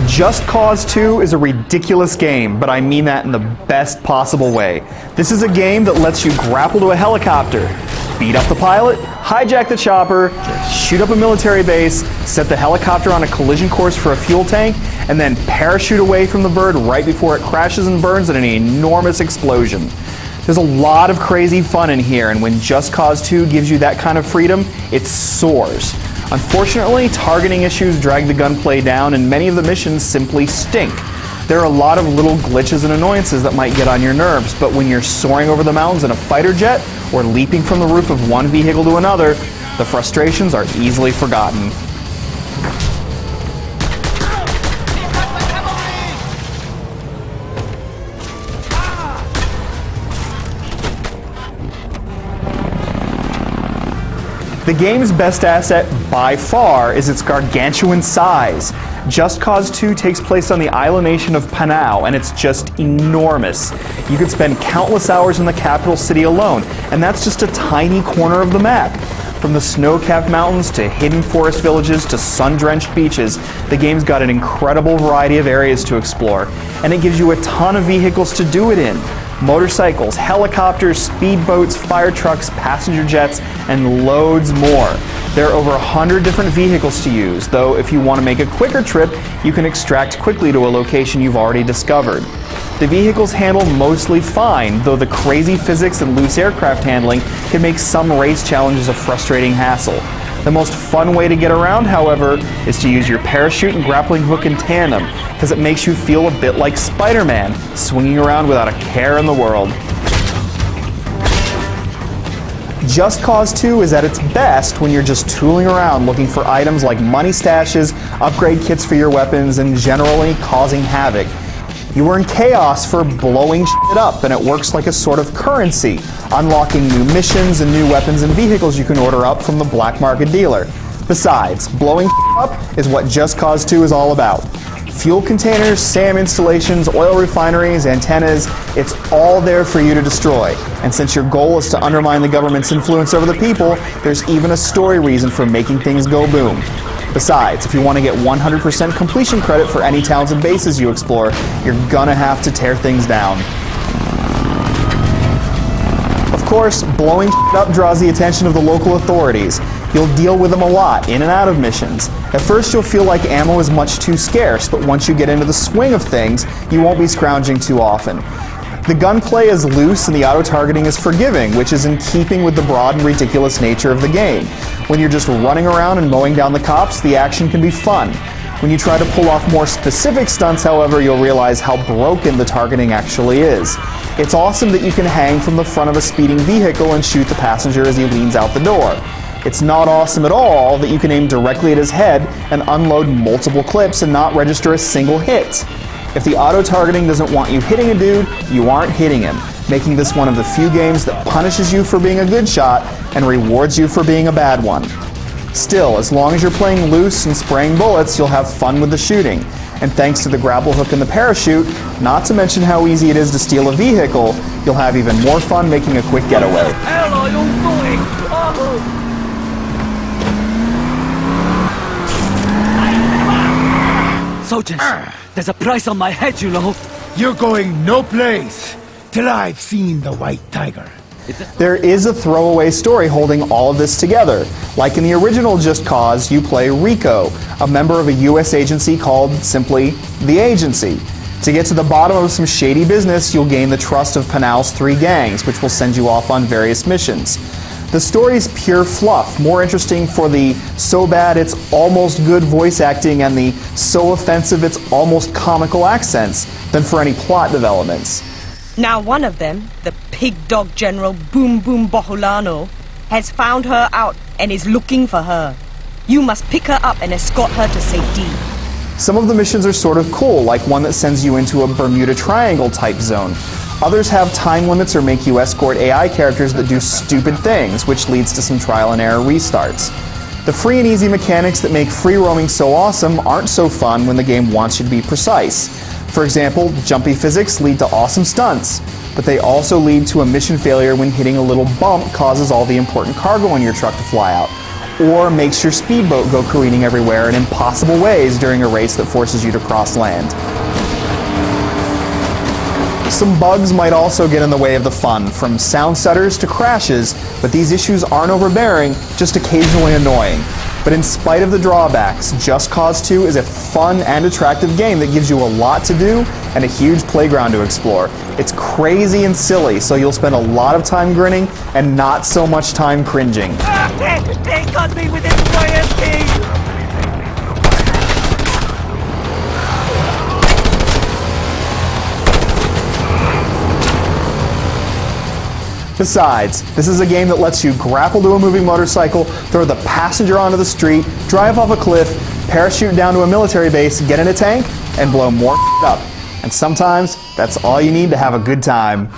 Just Cause 2 is a ridiculous game, but I mean that in the best possible way. This is a game that lets you grapple to a helicopter, beat up the pilot, hijack the chopper, shoot up a military base, set the helicopter on a collision course for a fuel tank, and then parachute away from the bird right before it crashes and burns in an enormous explosion. There's a lot of crazy fun in here, and when Just Cause 2 gives you that kind of freedom, it soars. Unfortunately, targeting issues drag the gunplay down, and many of the missions simply stink. There are a lot of little glitches and annoyances that might get on your nerves, but when you're soaring over the mountains in a fighter jet or leaping from the roof of one vehicle to another, the frustrations are easily forgotten. The game's best asset, by far, is its gargantuan size. Just Cause 2 takes place on the island nation of Panau, and it's just enormous. You could spend countless hours in the capital city alone, and that's just a tiny corner of the map. From the snow-capped mountains to hidden forest villages to sun-drenched beaches, the game's got an incredible variety of areas to explore, and it gives you a ton of vehicles to do it in. Motorcycles, helicopters, speedboats, fire trucks, passenger jets, and loads more. There are over 100 different vehicles to use, though if you want to make a quicker trip, you can extract quickly to a location you've already discovered. The vehicles handle mostly fine, though the crazy physics and loose aircraft handling can make some race challenges a frustrating hassle. The most fun way to get around, however, is to use your parachute and grappling hook in tandem, because it makes you feel a bit like Spider-Man, swinging around without a care in the world. Just Cause 2 is at its best when you're just tooling around looking for items like money stashes, upgrade kits for your weapons, and generally causing havoc. You earn chaos for blowing shit up, and it works like a sort of currency, unlocking new missions and new weapons and vehicles you can order up from the black market dealer. Besides, blowing shit up is what Just Cause 2 is all about. Fuel containers, SAM installations, oil refineries, antennas, it's all there for you to destroy. And since your goal is to undermine the government's influence over the people, there's even a story reason for making things go boom. Besides, if you want to get 100% completion credit for any towns and bases you explore, you're gonna have to tear things down. Of course, blowing shit up draws the attention of the local authorities. You'll deal with them a lot, in and out of missions. At first you'll feel like ammo is much too scarce, but once you get into the swing of things, you won't be scrounging too often. The gunplay is loose and the auto-targeting is forgiving, which is in keeping with the broad and ridiculous nature of the game. When you're just running around and mowing down the cops, the action can be fun. When you try to pull off more specific stunts, however, you'll realize how broken the targeting actually is. It's awesome that you can hang from the front of a speeding vehicle and shoot the passenger as he leans out the door. It's not awesome at all that you can aim directly at his head and unload multiple clips and not register a single hit. If the auto-targeting doesn't want you hitting a dude, you aren't hitting him, making this one of the few games that punishes you for being a good shot and rewards you for being a bad one. Still, as long as you're playing loose and spraying bullets, you'll have fun with the shooting. And thanks to the grapple hook and the parachute, not to mention how easy it is to steal a vehicle, you'll have even more fun making a quick getaway. What the hell are you doing? Oh. Soldiers, there's a price on my head, you know. You're going no place till I've seen the white tiger. There is a throwaway story holding all of this together. Like in the original Just Cause, you play Rico, a member of a US agency called simply the Agency. To get to the bottom of some shady business, you'll gain the trust of Panau's 3 gangs, which will send you off on various missions. The story's pure fluff, more interesting for the so bad it's almost good voice acting and the so offensive it's almost comical accents than for any plot developments. Now one of them, the pig dog general Boom Boom Bohulano, has found her out and is looking for her. You must pick her up and escort her to safety. Some of the missions are sort of cool, like one that sends you into a Bermuda Triangle type zone. Others have time limits or make you escort AI characters that do stupid things, which leads to some trial and error restarts. The free and easy mechanics that make free roaming so awesome aren't so fun when the game wants you to be precise. For example, jumpy physics lead to awesome stunts, but they also lead to a mission failure when hitting a little bump causes all the important cargo on your truck to fly out, or makes your speedboat go careening everywhere in impossible ways during a race that forces you to cross land. Some bugs might also get in the way of the fun, from sound setters to crashes, but these issues aren't overbearing, just occasionally annoying. But in spite of the drawbacks, Just Cause 2 is a fun and attractive game that gives you a lot to do and a huge playground to explore. It's crazy and silly, so you'll spend a lot of time grinning and not so much time cringing. They got me with this YMP! Besides, this is a game that lets you grapple to a moving motorcycle, throw the passenger onto the street, drive off a cliff, parachute down to a military base, get in a tank, and blow more up. And sometimes, that's all you need to have a good time.